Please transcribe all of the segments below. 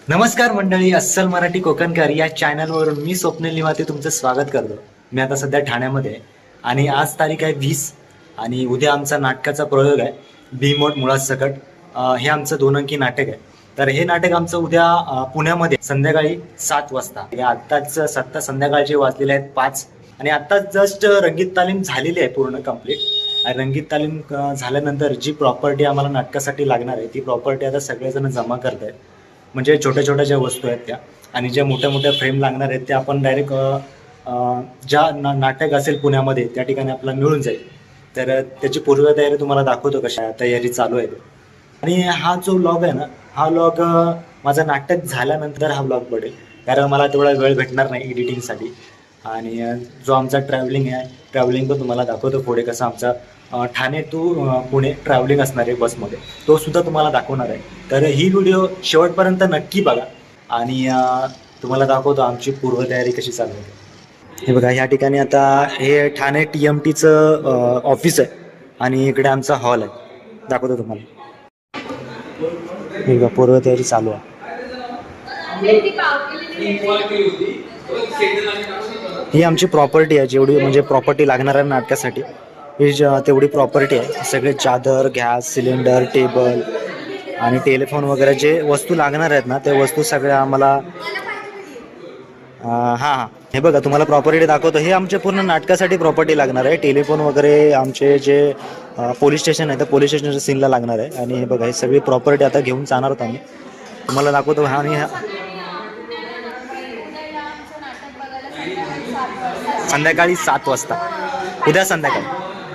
नमस्कार मंडळी, अस्सल मराठी कोकणकर या चॅनलवरून मी स्वप्नील निवाते तुमचं स्वागत करतो. मी आता सध्या ठाण्यामध्ये आहे आणि आज तारीख आहे 20 आणि उद्या आमचा नाटकाचा प्रयोग आहे भीमोट मुळात सकट. हे आमचं 2 अंकी नाटक आहे. तर हे नाटक आमचं उद्या पुण्यामध्ये संध्याकाळी 7 वाजता. आत्ताच सत्ता संध्याकाळचे वाजलेले आहेत 5 आणि आत्ताच जस्ट रंगीत तालीम झालेली आहे पूर्ण कंप्लीट. आणि रंगीत तालीम झाल्यानंतर जी प्रॉपर्टी आम्हाला नाटकासाठी लागणार आहे ती प्रॉपर्टी आता सगळेजण जमा करत आहेत. म्हणजे छोट्या छोट्या ज्या वस्तू आहेत त्या आणि ज्या मोठ्या मोठ्या फ्रेम लागणार आहेत त्या आपण डायरेक्ट ज्या नाटक असेल पुण्यामध्ये त्या ठिकाणी आपल्याला मिळून जाईल. तर त्याची पूर्वतयारी तुम्हाला दाखवतो कशा तयारी चालू आहे. आणि हा जो व्लॉग आहे ना, हा व्लॉग माझं नाटक झाल्यानंतर हा व्लॉग पडेल, कारण मला तेवढा वेळ भेटणार नाही एडिटिंगसाठी. आणि जो आमचा ट्रॅव्हलिंग आहे, ट्रॅव्हलिंग पण तुम्हाला दाखवतो पुढे कसं आमचा ठाणे टू पुणे ट्रॅव्हलिंग असणार आहे बसमध्ये, तो सुद्धा तुम्हाला दाखवणार आहे. तर ही व्हिडिओ शेवटपर्यंत नक्की बघा आणि तुम्हाला दाखवतो आमची पूर्वतयारी कशी चालू आहे. हे बघा, ह्या ठिकाणी आता हे ठाणे TMTचं ऑफिस आहे आणि इकडे आमचा हॉल आहे, दाखवतो तुम्हाला. हे बघा, पूर्वतयारी चालू आहे. ही आमची प्रॉपर्टी आहे, जेवढी म्हणजे प्रॉपर्टी लागणार आहे नाटकासाठी ही तेवढी प्रॉपर्टी आहे. सगळे चादर, गॅस सिलेंडर, टेबल आणि टेलिफोन वगैरे जे वस्तू लागणार आहेत ना, त्या वस्तू सगळ्या आम्हाला हां हे बघा तुम्हाला प्रॉपर्टी दाखवतो. हे आमच्या पूर्ण नाटकासाठी प्रॉपर्टी लागणार आहे. टेलिफोन वगैरे आमचे जे पोलीस स्टेशन आहे त्या पोलीस स्टेशनच्या सीनला लागणार आहे. आणि हे बघा, ही सगळी प्रॉपर्टी आता घेऊन जाणार होतो आम्ही, तुम्हाला दाखवतो. आणि संध्याकाळी 7 वाजता उद्या संध्याकाळी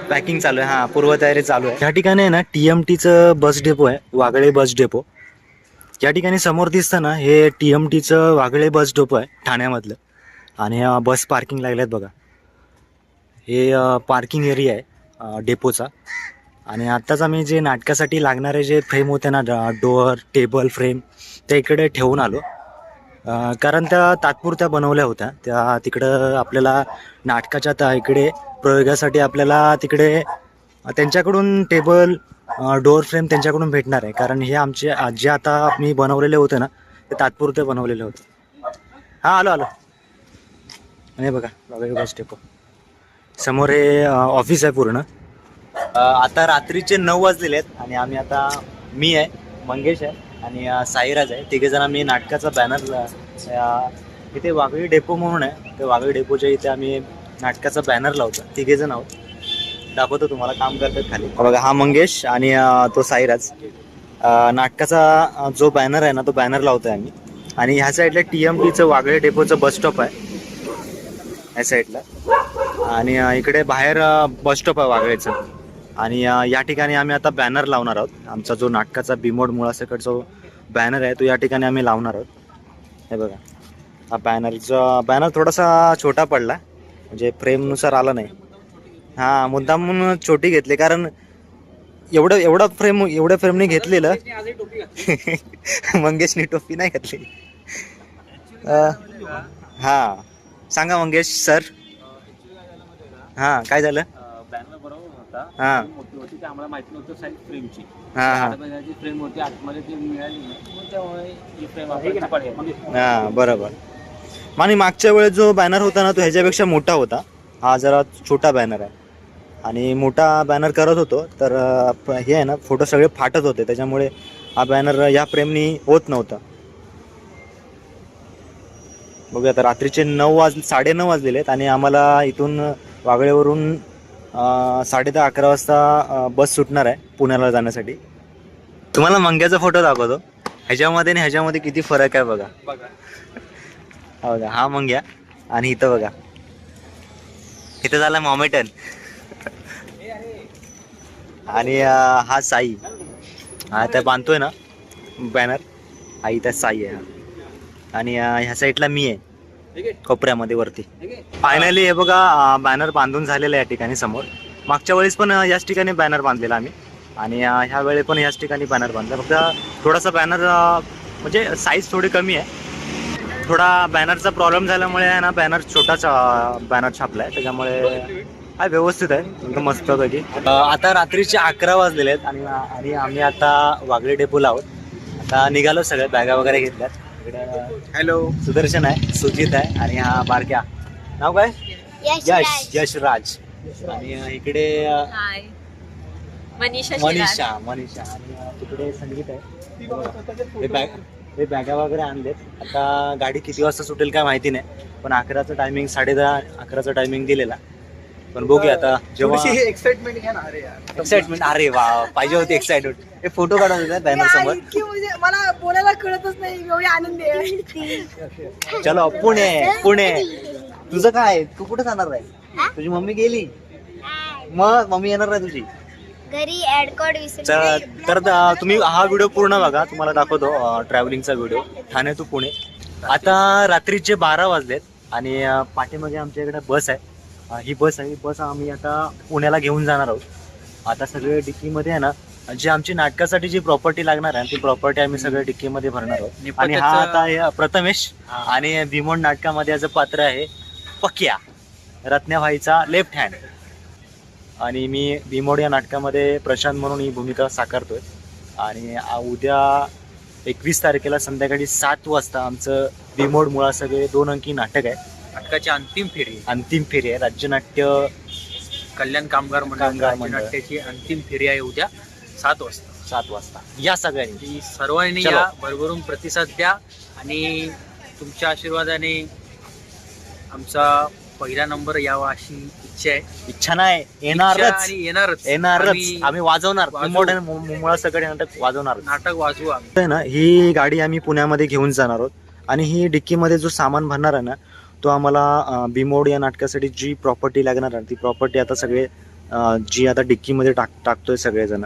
पॅकिंग चालू आहे. हां, पूर्वतयारी चालू आहे. या ठिकाणी आहे ना TMTचं बस डेपो आहे, वागळे बस डेपो. या ठिकाणी समोर दिसतं ना, हे TMTचं वागळे बस डेपो आहे ठाण्यामधलं. आणि बस पार्किंग लागल्यात बघा, हे पार्किंग एरिया आहे डेपोचा. आणि आत्ताच आम्ही जे नाटकासाठी लागणारे जे फ्रेम होते ना, डोअर टेबल फ्रेम, त्या इकडे ठेवून आलो. कारण त्या तात्पुरत्या बनवल्या होत्या. त्या तिकडं आपल्याला नाटकाच्या इकडे प्रयोगासाठी आपल्याला तिकडे त्यांच्याकडून टेबल डोअर फ्रेम त्यांच्याकडून भेटणार आहे. कारण हे आमचे जे आता मी बनवलेले होते ना, ते तात्पुरते बनवलेले होते. हां, आलो. आणि बघा वगैरे बस डेपो समोर हे ऑफिस आहे पूर्ण. आता रात्रीचे 9 वाजलेले आहेत आणि आम्ही आता, मी आहे, मंगेश आहे आणि साईराज आहे, तिघेजण आम्ही नाटकाचा बॅनर इथे वागळी डेपो म्हणून आहे, ते वागळी डेपोच्या इथे आम्ही नाटकाचा बॅनर लावतो. तिघेजण आहोत, दाखवतो तुम्हाला, काम करतात खाली. बघा, हा मंगेश आणि तो साईराज. नाटकाचा जो बॅनर आहे ना, तो बॅनर लावतोय आम्ही. आणि ह्या साईडला TMTचं वागळे डेपोचं बस स्टॉप आहे ह्या साईडला. आणि इकडे बाहेर बस स्टॉप आहे वागळेचं. आणि या ठिकाणी आम्ही आता बॅनर लावणार आहोत. आमचा जो नाटकाचा भीमोट मुळासकट जो बॅनर आहे तो या ठिकाणी आम्ही लावणार आहोत. हे बघा, हा बॅनर थोडासा छोटा पडला, म्हणजे फ्रेमनुसार आला नाही. हां, मुद्दाम छोटी घेतली, कारण एवढ्या फ्रेमने घेतलेलं. मंगेशनी टोपी नाही घातली. हां, सांगा मंगेश सर. हां, काय झालं? बॅनर बरोबर होता, हां मोठी होती, ते आम्हाला माहिती नव्हतं साईज फ्रेमची. हां फ्रेम होती आतमध्ये, ती मिळाली नाही, मग त्यामुळे ही फ्रेम आपल्याला पडेल. हां, बरोबर. आणि मागच्या वेळेस जो बॅनर होता ना, तो ह्याच्यापेक्षा मोठा होता. हा जरा छोटा बॅनर आहे आणि मोठा बॅनर करत होतो तर हे आहे ना, फोटो सगळे फाटत होते, त्याच्यामुळे हा बॅनर या फ्रेमनी होत नव्हता. बघूया आता, रात्रीचे 9:30 वाजलेले आहेत आणि आम्हाला इथून वागळेवरून 10:30-11 वाजता बस सुटणार आहे पुण्याला जाण्यासाठी. तुम्हाला मंग्याचा फोटो दाखवतो, ह्याच्यामध्ये आणि ह्याच्यामध्ये किती फरक आहे बघा. बघा, हा मंग्या आणि इथं बघा, इथं झाला मॉमेटन. आणि हा साई, हा त्या बांधतोय ना बॅनर, हा इथं साई आहे. आणि ह्या साईडला मी आहे कोपऱ्यामध्ये वरती. फायनली हे बघा, बॅनर बांधून झालेलं आहे या ठिकाणी समोर. मागच्या वेळेस पण याच ठिकाणी बॅनर बांधलेला आम्ही आणि ह्या वेळेस पण याच ठिकाणी बॅनर बांधला. फक्त थोडासा बॅनर म्हणजे साईज थोडी कमी आहे. थोडा बॅनरचा प्रॉब्लेम झाल्यामुळे आहे ना, बॅनर छोटाच बॅनर छापला आहे, त्याच्यामुळे हा व्यवस्थित आहे एकदम मस्त पैकी. आता रात्रीचे 11 वाजलेले आहेत आणि आम्ही आता वागळे डेपोला आहोत. आता निघालो, सगळ्या बॅगा वगैरे घेतल्यात इकडं हॅलो. सुदर्शन आहे, सुजित आहे आणि हा बारक्या. नाव काय? यश. यशराज. आणि इकडे हाय मनीषा मनीषा आणि तिकडे संगीत आहे. हे बॅगा वगैरे आणलेत. आता गाडी किती वाजता सुटेल काय माहिती नाही, पण 11चं टायमिंग 10:30-11चं टायमिंग दिलेला. पण बघूया आता जेव्हा एक्साइटमेंट घ्या ना. अरे यार एक्साइटमेंट. अरे वा, पाहिजे होती एक्साइटमेंट. हे फोटो काढून देतात बॅनर समोर. मला बोलायला कळतच नाही, एवढी आनंदी आहे. चलो पुणे. तुझं काय, तू कुठे जाणार आहे? तुझी मम्मी गेली, मग मम्मी येणार नाही तुझी घरी ऍड कोड तर तुम्ही हा व्हिडिओ पूर्ण बघा, तुम्हाला दाखवतो ट्रॅव्हलिंगचा व्हिडिओ ठाणे टू पुणे. आता रात्रीचे 12 वाजलेत आणि पाठीमागे आमच्या इकडे बस आहे. ही बस आम्ही आता पुण्याला घेऊन जाणार आहोत. आता सगळे डिक्कीमध्ये आहे ना, जी आमची नाटकासाठी जी प्रॉपर्टी लागणार आहे ती प्रॉपर्टी आम्ही सगळ्या डिक्कीमध्ये भरणार आहोत. आणि हा आता हे प्रथमेश आणि भीमोड नाटकामध्ये याचं पात्र आहे पक्या, रत्न्याभाईचा लेफ्ट हँड. आणि मी भीमोड या नाटकामध्ये प्रशांत म्हणून ही भूमिका साकारतोय. आणि उद्या 21 तारखेला संध्याकाळी 7 वाजता आमचं भीमोड मुळा सगळे 2 अंकी नाटक आहे. नाटकाची अंतिम फेरी आहे. राज्यनाट्य कल्याण कामगार नाट्याची अंतिम फेरी आहे उद्या 7 वाजता. या सगळ्यांनी सर्वांनी या भरभरून प्रतिसाद द्या आणि तुमच्या आशीर्वादाने आमचा पहिला नंबर यावा अशी इच्छा नाही, येणारच. आम्ही वाजवणार मुळा सगळे नाटक वाजवणार. नाटक वाजवू आम्ही ना. ही गाडी आम्ही पुण्यामध्ये घेऊन जाणार आहोत आणि ही डिक्कीमध्ये जो सामान भरणार आहे ना, तो आम्हाला भीमोड या नाटकासाठी जी प्रॉपर्टी लागणार आहे ती प्रॉपर्टी आता सगळे जी आता डिक्कीमध्ये टाकतोय सगळेजण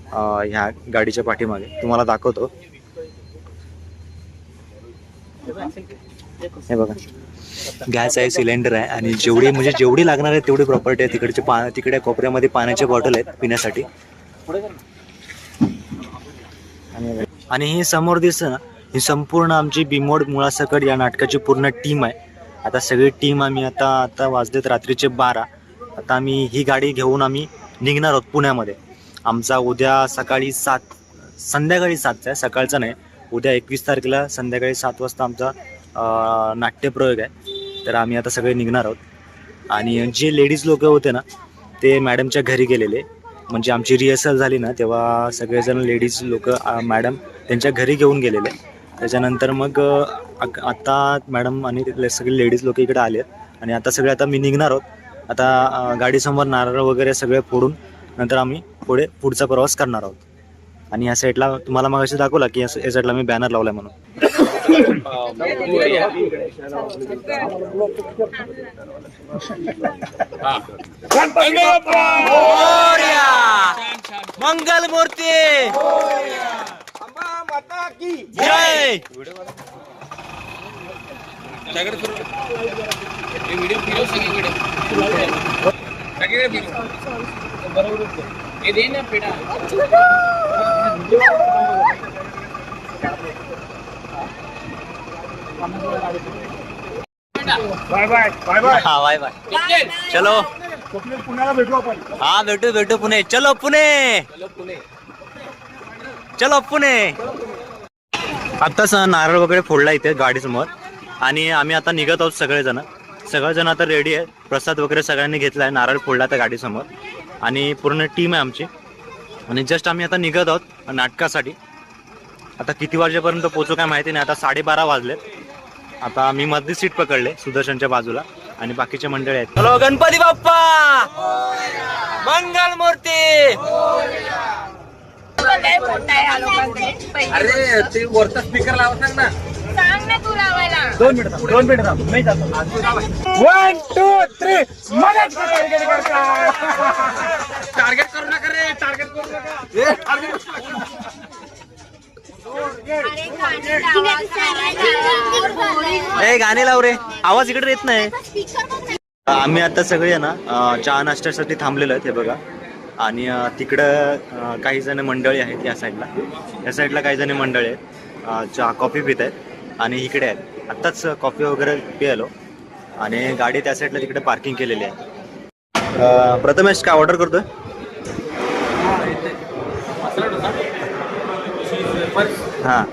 ह्या गाडीच्या पाठीमागे. तुम्हाला दाखवतो. हे बघा, गॅस आहे, सिलेंडर आहे आणि जेवढी लागणार आहे तेवढी प्रॉपर्टी आहे. तिकडे कोपऱ्यामध्ये पाण्याचे बॉटल आहेत पिण्यासाठी. आणि हे समोर दिसतं ना, ही संपूर्ण आमची भीमोड मुळासकट या नाटकाची पूर्ण टीम आहे. आता सगळी टीम आम्ही आता वाजलेत रात्रीचे 12. आता आम्ही ही गाडी घेऊन आम्ही निघणार आहोत पुण्यामध्ये. आमचा उद्या संध्याकाळी 7चा आहे, सकाळचा नाही. उद्या 21 तारखेला संध्याकाळी 7 वाजता आमचा नाट्यप्रयोग आहे. तर आम्ही आता सगळे निघणार आहोत. आणि जे लेडीज लोक होते ना ते मॅडमच्या घरी गेलेले. म्हणजे आमची रिहर्सल झाली ना तेव्हा सगळेजण लेडीज लोक मॅडम त्यांच्या घरी घेऊन गेलेले. त्याच्यानंतर मग आता मॅडम आणि सगळे लेडीज लोक इकडे आले आणि आता मी निघणार आहोत. आता गाडीसमोर नारळ वगैरे सगळे फोडून नंतर आम्ही पुढचा प्रवास करणार आहोत. आणि या साईडला तुम्हाला मग अशी दाखवला की या साईडला मी बॅनर लावलाय म्हणून. मंगल मूर्ती जय. Bye bye. हा बाय बाय. चलो पुण्याला भेटू आपण. हा भेटू पुणे. चलो पुणे. आत्ताच नारळ वगैरे फोडला इथे गाडीसमोर आणि आम्ही आता निघत आहोत. सगळेजण आता रेडी आहे. प्रसाद वगैरे सगळ्यांनी घेतलाय. नारळ फोडला त्या गाडीसमोर आणि पूर्ण टीम आहे आमची. आणि जस्ट आम्ही आता निघत आहोत नाटकासाठी. आता किती वाजेपर्यंत पोहोचू काय माहिती नाही. आता 12:30 वाजलेत. आता मी मधली सीट पकडले सुदर्शनच्या बाजूला आणि बाकीचे मंडळी आहेत. हॅलो गणपती बाप्पा, मंगल मूर्ती. अरे ते वरचा स्पीकर लावतात ना. सांग ना तू लावायला. 2 मिनिट मी जातो. 1 2 3 मदत टार्गेट करू नका रे. टार्गेट करू नका. गाणे लाव रे. आवाज इकडे येत नाही. आम्ही आता सगळे ना चहा नाश्त्यासाठी थांबलेलो आहेत. हे बघा. आणि तिकडं काही जण मंडळी आहेत. या साईडला काही जण मंडळी आहेत. चहा कॉफी पित आहेत आणि इकडे आहेत. आत्ताच कॉफी वगैरे पियालो आणि गाडी त्या साईडला तिकडे पार्किंग केलेली आहे. प्रथमेश काय ऑर्डर करतोय? हां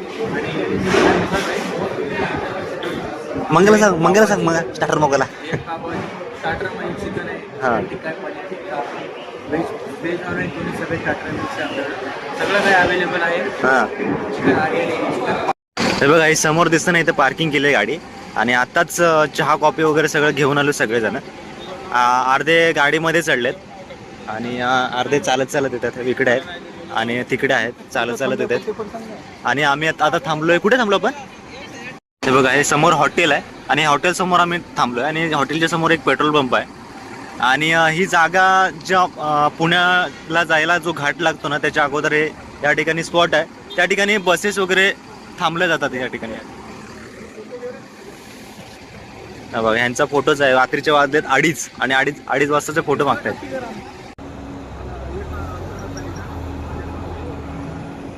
मंगला सांग मग स्टार्टर मोगला. एक आपण स्टार्टरमध्ये चिकन हां. आहे टिक्का पनीर टिक्का व्हेज नॉनव्हेज दोन्ही सगळे स्टार्टर मिक्स आहे आपल्याकडे. सगळं काही अवेलेबल आहे. हां. चिकन आरियाली चिकन. हे बघा हे समोर दिसतं ना इथं पार्किंग केली आहे गाडी आणि आत्ताच चहा कॉफी वगैरे सगळं घेऊन आलो सगळेजण. अर्धे गाडीमध्ये चढलेत आणि अर्धे चालत येतात इकडे आहेत आणि तिकडे आहेत चालत येतात. आणि आम्ही आता थांबलोय. कुठे थांबलो आपण? हे बघा हे समोर हॉटेल आहे आणि हॉटेल समोर आम्ही थांबलोय आणि हॉटेलच्या समोर एक पेट्रोल पंप आहे. आणि ही जागा ज्या पुण्याला जायला जो घाट लागतो ना त्याच्या अगोदर हे या ठिकाणी स्पॉट आहे. त्या ठिकाणी बसेस वगैरे थांबल्या जातात या ठिकाणी. बघा ह्यांचा फोटोच आहे. रात्रीचे वाजलेत 2:30 आणि अडीच वाजताचे फोटो मागतायत.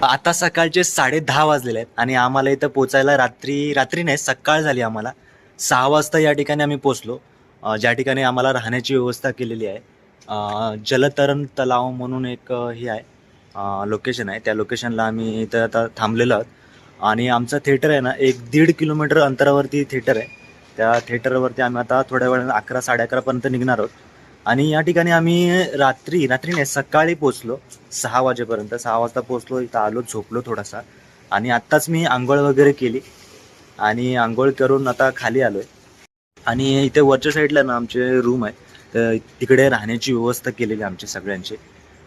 आता सकाळचे 10:30 वाजलेले आहेत आणि आम्हाला इथं पोचायला रात्री नाही सकाळ झाली. आम्हाला 6 वाजता या ठिकाणी आम्ही पोचलो. ज्या ठिकाणी आम्हाला राहण्याची व्यवस्था केलेली आहे. जलतरण तलाव म्हणून एक हे आहे लोकेशन आहे. त्या लोकेशनला आम्ही इथं आता थांबलेलो आहोत. आणि आमचं थिएटर आहे ना 1-1.5 किलोमीटर अंतरावरती थिएटर आहे. त्या थिएटरवरती आम्ही आता थोड्या वेळानं 11-11:30 निघणार आहोत. आणि या ठिकाणी आम्ही रात्री नाही सकाळी पोचलो 6 वाजेपर्यंत. 6 वाजता पोचलो. इथं आलो झोपलो थोडासा आणि आत्ताच मी आंघोळ वगैरे केली आणि आंघोळ करून आता खाली आलो आहे. आणि इथे वरच्या साईडला ना आमचे रूम आहे. तर तिकडे राहण्याची व्यवस्था केलेली आहे आमची सगळ्यांची.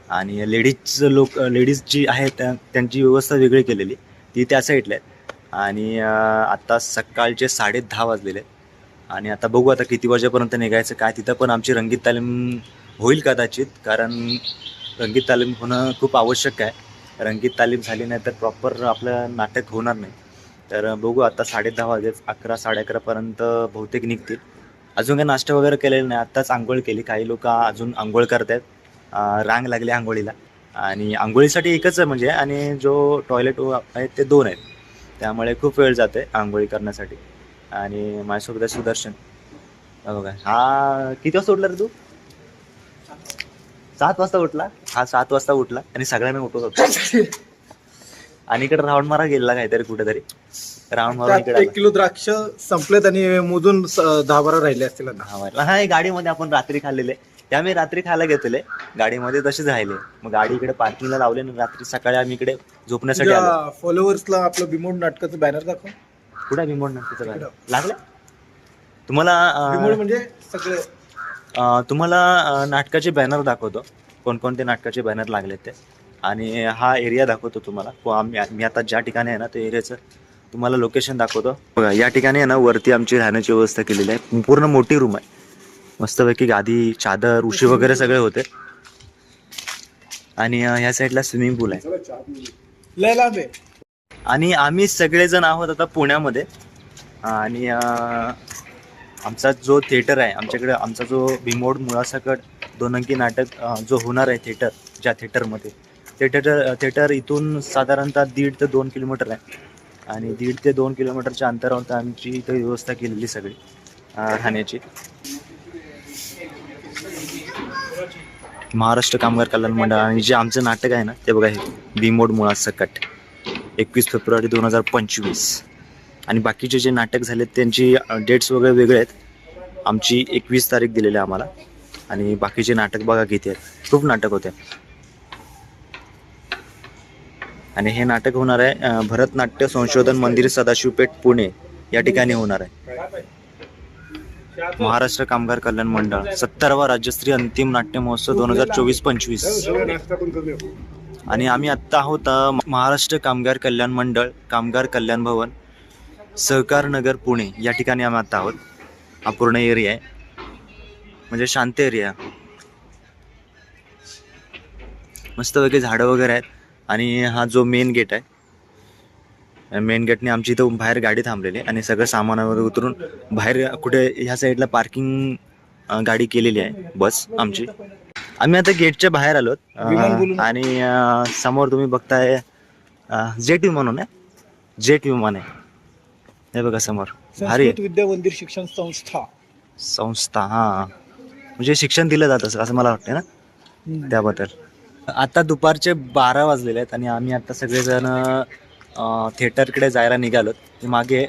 आणि लेडीज जी आहेत त्यांची व्यवस्था वेगळी केलेली ती त्या साईडला आहे. आणि आत्ता सकाळचे 10:30 वाजलेले आहेत. आणि आता बघू आता किती वाजेपर्यंत निघायचं काय. तिथं पण आमची रंगीत तालीम होईल कदाचित, कारण रंगीत तालीम होणं खूप आवश्यक आहे. रंगीत तालीम झाली नाही तर प्रॉपर आपलं नाटक होणार नाही. तर बघू आता 10:30 वाजले. 11-11:30 बहुतेक निघतील. अजून काही नाश्ता वगैरे केलेला नाही. आत्ताच आंघोळ केली. काही लोक अजून आंघोळ करत आहेत. रांग लागली आंघोळीला. आणि आंघोळीसाठी एकच आहे म्हणजे आणि जो टॉयलेट आहेत ते 2 आहेत. त्यामुळे खूप वेळ जाते आंघोळी करण्यासाठी. आणि माझ्यासोबत आहे सुदर्शन. बघा हा किती वाजता उठला रे तू? 7 वाजता उठला. हा 7 वाजता उठला आणि सगळ्यांना उठवत होता. आणि इकडे राऊंड मारा गेला काहीतरी कुठेतरी राऊंड मारून इकडे 1 किलो द्राक्ष संपलेत आणि मोजून 10-12 राहिले असतील. हा हे गाडीमध्ये आपण रात्री खाल्लेले. त्यामुळे रात्री खायला घेतले गाडीमध्ये तसेच राहिले. मग गाडी इकडे पार्किंगला लावले आणि रात्री सकाळी आम्ही इकडे झोपण्यासाठी आलो. फॉलोअर्सला आपलं बिमोड नाटकाचं बॅनर दाखव. कुठे बिमोड नाटकाचं लागलं तुम्हाला? बिमोड म्हणजे सगळे तुम्हाला नाटकाचे बॅनर दाखवतो कोणकोणते नाटकाचे बॅनर लागले ते. आणि हा एरिया दाखवतो तुम्हाला. मी आता ज्या ठिकाणी आहे ना त्या एरियाचं तुम्हाला लोकेशन दाखवतो. बघा या ठिकाणी आहे ना वरती आमची राहण्याची व्यवस्था केलेली आहे. पूर्ण मोठी रूम आहे. मस्तपैकी गादी चादर उशी वगैरे सगळे होते. आणि ह्या साईडला स्विमिंग पूल आहे. लय लांब आहे. आणि आम्ही सगळेजण आहोत आता पुण्यामध्ये. आणि आमचा जो थिएटर आहे आमच्याकडे आमचा जो बिमोड मुळासकट 2 अंकी नाटक जो होणार आहे थिएटर ज्या थिएटरमध्ये थिएटर इथून साधारणतः 1.5 ते 2 किलोमीटर आहे. आणि 1.5 ते 2 किलोमीटरच्या अंतरावर आमची इथं व्यवस्था केलेली सगळी राहण्याची. महाराष्ट्र कामगार कल्याण मंडळ आणि जे आमचं नाटक आहे ना ते बघा हे बिमोड मुळासकट 21 फेब्रुवारी 2025. आणि बाकीचे जे नाटक झालेत त्यांची डेट्स वगैरे वेगळे आहेत. आमची 21 तारीख दिलेली आहे आम्हाला. आणि बाकीचे नाटक बघा किती आहेत. खूप नाटक होते. आणि हे नाटक होणार आहे भरतनाट्य संशोधन मंदिर सदाशिवपेठ पुणे या ठिकाणी होणार आहे. महाराष्ट्र कामगार कल्याण मंडळ 70वा राज्यस्तरीय अंतिम नाट्य महोत्सव 2024-25. आणि आम्ही आत्ता आहोत महाराष्ट्र कामगार कल्याण मंडळ कामगार कल्याण भवन सहकार नगर पुणे या ठिकाणी आम्ही आत्ता आहोत. हा पूर्ण एरिया आहे म्हणजे शांत एरिया. मस्तपैकी झाडं वगैरे आहेत. आणि हा जो मेन गेट आहे मेन गेटने आमची इथं बाहेर गाडी थांबलेली आणि सगळं सामानावर उतरून बाहेर कुठे ह्या साईडला पार्किंग गाडी केलेली आहे बस आमची. आम्ही आता गेटच्या बाहेर आलोत. आणि समोर तुम्ही बघताय जेट विमान आहे. जेट विमान आहे हे बघा समोर. भारी विद्या मंदिर शिक्षण संस्था. हा म्हणजे शिक्षण दिलं जातं असं मला वाटतं ना त्याबद्दल. आता दुपारचे 12 वाजलेले आहेत आणि आम्ही आता सगळेजण थिएटरकडे जायला निघालो. मागे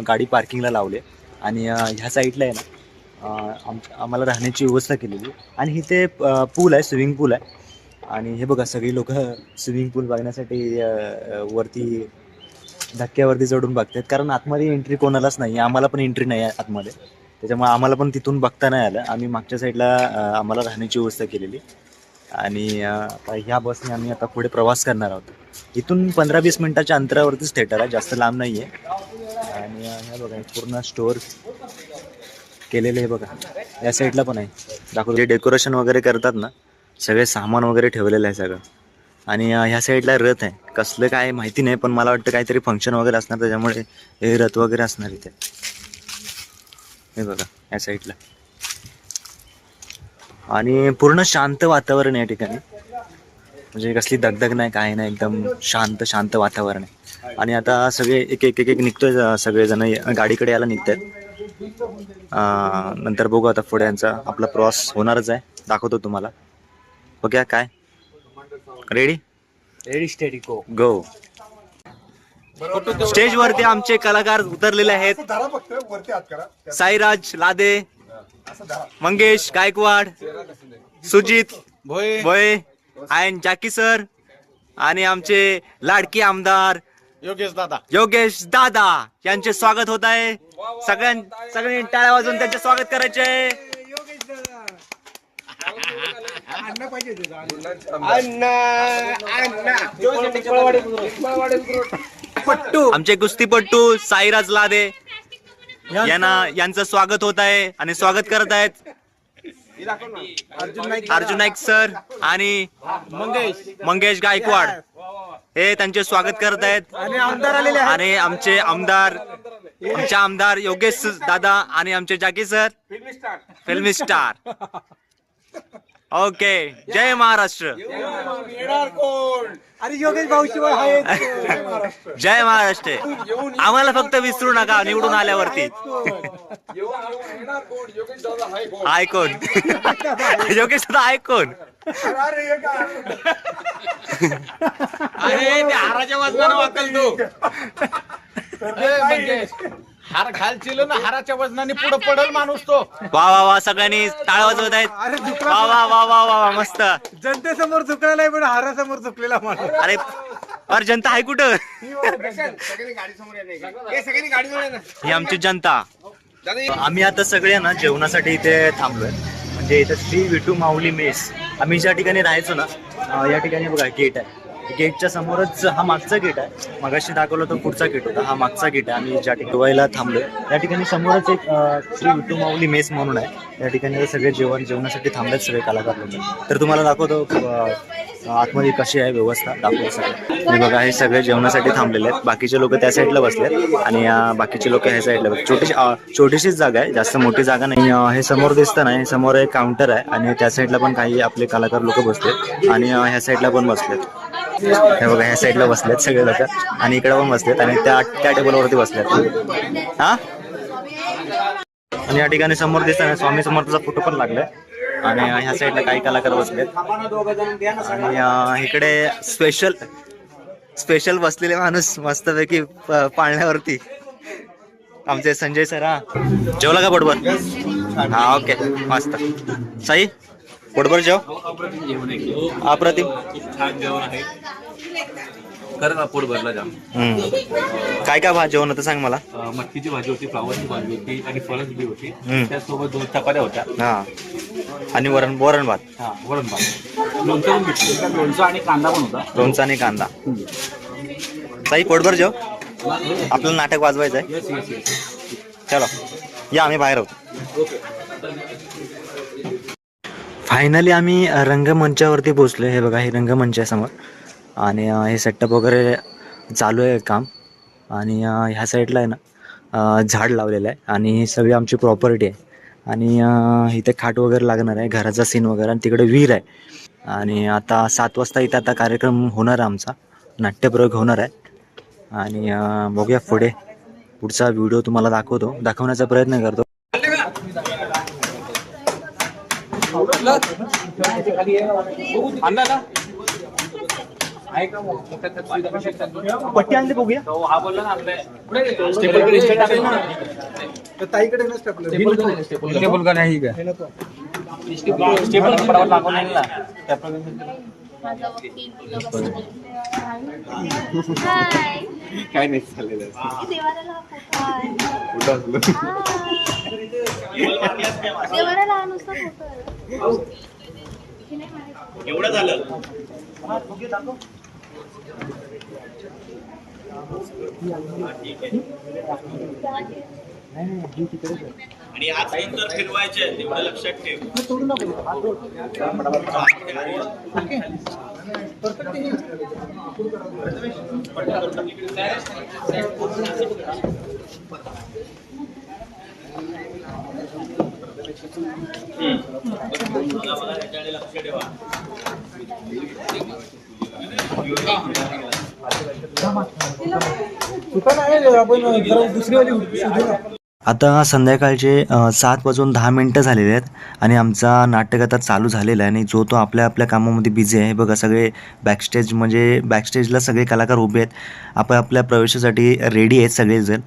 गाडी पार्किंगला लावले आणि ह्या साईडला आहे ना आम्हाला राहण्याची व्यवस्था केलेली आणि इथे पूल आहे, स्विमिंग पूल आहे. आणि हे बघा सगळी लोक स्विमिंग पूल बघण्यासाठी वरती धक्क्यावरती चढून बघतात, कारण आतमध्ये एंट्री कोणालाच नाही, आम्हाला पण एंट्री नाही आहे आतमध्ये, त्याच्यामुळे आम्हाला पण तिथून बघता नाही आलं. आम्ही मागच्या साईडला आम्हाला राहण्याची व्यवस्था केलेली आणि आता ह्या बसने आम्ही आता पुढे प्रवास करणार आहोत. इथून 15-20 मिनिटाच्या अंतरावरतीच थिएटर आहे, जास्त लांब नाही आहे. आणि ह्या बघा पूर्ण स्टोअर केलेलं आहे बघा, या साईडला पण आहे दाखवतो. जे डेकोरेशन वगैरे करतात ना, सगळे सामान वगैरे ठेवलेलं आहे सगळं. आणि ह्या साईडला रथ आहे, कसलं काय माहिती नाही, पण मला वाटतं काहीतरी फंक्शन वगैरे असणार, त्याच्यामुळे हे रथ वगैरे असणार इथे. हे बघा या साईडला. आणि पूर्ण शांत वातावरण आहे या ठिकाणी, म्हणजे कसली दगदग नाही, काय नाही, एकदम शांत वातावरण आहे. आणि आता सगळे एक एक एक एक निघतोय, सगळेजण गाडीकडे यायला निघत आहेत. नंतर बघू आता पुढे यांचा आपला प्रवास होणारच आहे, दाखवतो तुम्हाला. ओके काय रेडी स्टेडी गो. स्टेज वरती आमचे कलाकार उतरलेले आहेत. साईराज लादे, मंगेश गायकवाड, सुजित भोये आणि जाकी सर आणि आमचे लाडके आमदार योगेश दादा यांचे स्वागत होत आहे. सगळ्यांनी टाळ्या वाजवून त्यांचे स्वागत करायचे. आमचे कुस्तीपट्टू साईराज लादे यांचं स्वागत होत आहे आणि स्वागत करत आहेत अर्जुन नाईक सर आणि मंगेश गायकवाड, हे त्यांचे स्वागत करत आहेत. आणि आमचे आमदार योगेश दादा आणि आमचे जाकी सर फिल्मी स्टार. ओके, जय महाराष्ट्र. अरे योगेश भाऊ शिवाय जय महाराष्ट्र. आम्हाला फक्त विसरू नका निवडून आल्यावरती. ऐकून योगेश दादा ऐकून हाराच्या वजनानं वाकल तू. हार घालशील ना, हाराच्या वजनाने पुढे पडल माणूस तो. वा वा वा, सगळ्यांनी टाळ वाजवत आहेत. वा वा वा वा वा, मस्त. जनतेसमोर झुकलेला आहे पण हारासमोर झुकलेला माणूस. अरे जनता आहे कुठं? ही आमची जनता. आम्ही आता सगळे ना जेवणासाठी इथे थांबलोय, म्हणजे इथे श्री विठू माऊली मेस. आम्ही ज्या ठिकाणी राहायचो ना, या ठिकाणी बघा गेट आहे, गेटच्या समोरच हा मागचा गेट आहे. मगाशी दाखवलं तो पुढचा गेट होता, हा मागचा गेट आहे. आम्ही ज्या ठिकाणी गोव्याला थांबलोय त्या ठिकाणी समोरच एक श्री विठू माऊली मेस म्हणून आहे. त्या ठिकाणी सगळे जेवणासाठी थांबलेत सगळे कलाकार लोक. तर तुम्हाला दाखवतो आतमध्ये कशी आहे व्यवस्था, दाखवतो सगळं. हे बघा, हे सगळे जेवणासाठी थांबलेले आहेत. बाकीचे लोक त्या साईडला बसलेत आणि बाकीचे लोक ह्या साईडला बसले. छोटीशीच जागा आहे, जास्त मोठी जागा नाही. हे समोर दिसतं ना, हे समोर एक काउंटर आहे आणि त्या साईडला पण काही आपले कलाकार लोक बसलेत आणि ह्या साईडला पण बसलेत. हे बघा, ह्या साईडला बसलेत सगळे लोक आणि इकडे पण बसलेत आणि त्या टेबलवरती बसलेत. हा, आणि या ठिकाणी समोर दिसतं स्वामी समर्थाचा फोटो पण लागलाय आणि ह्या साईडला काही कलाकार बसलेत. आणि इकडे स्पेशल बसलेले माणूस मस्तपैकी पाळण्यावरती आमचे संजय सर. हा, जेवला का पोटभर? हा, ओके, मस्त. साई, पोटभर जेव. अप्रतिम. खरं ना, पोट भरला जाम. काय काय जेवण होतं सांग मला. मटकीची भाजी होती, फ्लावरची भाजी होती आणि फळस बी होती. त्याचसोबत 2 चपात्या होत्या. हा, आणि वरण भात. हा, वरण भात. लोणचं आणि कांदा पण होता. लोणचं आणि कांदा. साई, पोटभर जेव, आपल्याला नाटक वाजवायचं आहे. चलो या, आम्ही बाहेर आहोत. फायनली आम्ही रंगमंचावरती पोहोचलो. हे बघा, हे रंगमंच आहे समोर आणि हे सेटअप वगैरे चालू आहे काम. आणि ह्या साईडला आहे ना झाड लावलेलं आहे आणि ही सगळी आमची प्रॉपर्टी आहे. आणि इथे खाट वगैरे लागणार आहे, घराचा सीन वगैरे, आणि तिकडे विहीर आहे. आणि आता 7 वाजता इथे आता कार्यक्रम होणार आहे, आमचा नाट्यप्रयोग होणार आहे. आणि बघूया पुढचा व्हिडिओ तुम्हाला दाखवण्याचा प्रयत्न करतो. पट्टी आणली बघूया. हा बोलला ना आपल्या तर ताईकडे ना स्टेपलर माझा वकील तुला बसलेला. हाय. काय नाही चाललेलं देवाला फोटो आहे. देवाला नुसता फोटो आहे. एवढं झालं आणि आज नंतर फिरवायचे तेवढं लक्षात ठेव. लक्ष ठेवा. आता संध्याकाळचे 7:10 झालेले आहेत आणि आमचा नाटक आता चालू झालेला आहे आणि जो तो आपल्या आपल्या कामामध्ये बिझी आहे. बघा सगळे बॅकस्टेज म्हणजे बॅकस्टेजला सगळे कलाकार उभे आहेत, आपल्या प्रवेशासाठी रेडी आहेत सगळेजण.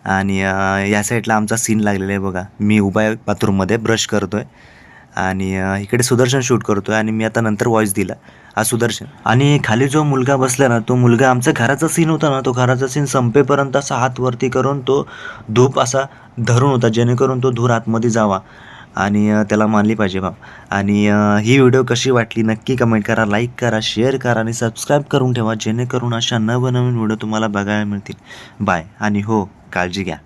आणि या साईडला आमचा सीन लागलेला आहे. बघा मी उभा आहे बाथरूममध्ये ब्रश करतो आहे आणि इकडे सुदर्शन शूट करतो आहे आणि मी आता नंतर वॉइस दिला हा सुदर्शन. आणि खाली जो मुलगा बसला ना तो मुलगा आमचा घराचा सीन होता ना, तो घराचा सीन संपेपर्यंत असा हात वरती करून तो धूप असा धरून होता जेणेकरून तो धूर आतमध्ये जावा आणि त्याला मानली पाहिजे बाब. आणि ही व्हिडिओ कशी वाटली नक्की कमेंट करा, लाईक करा, शेअर करा आणि सबस्क्राईब करून ठेवा जेणेकरून अशा नवनवीन व्हिडिओ तुम्हाला बघायला मिळतील. बाय आणि हो काळजी घ्या.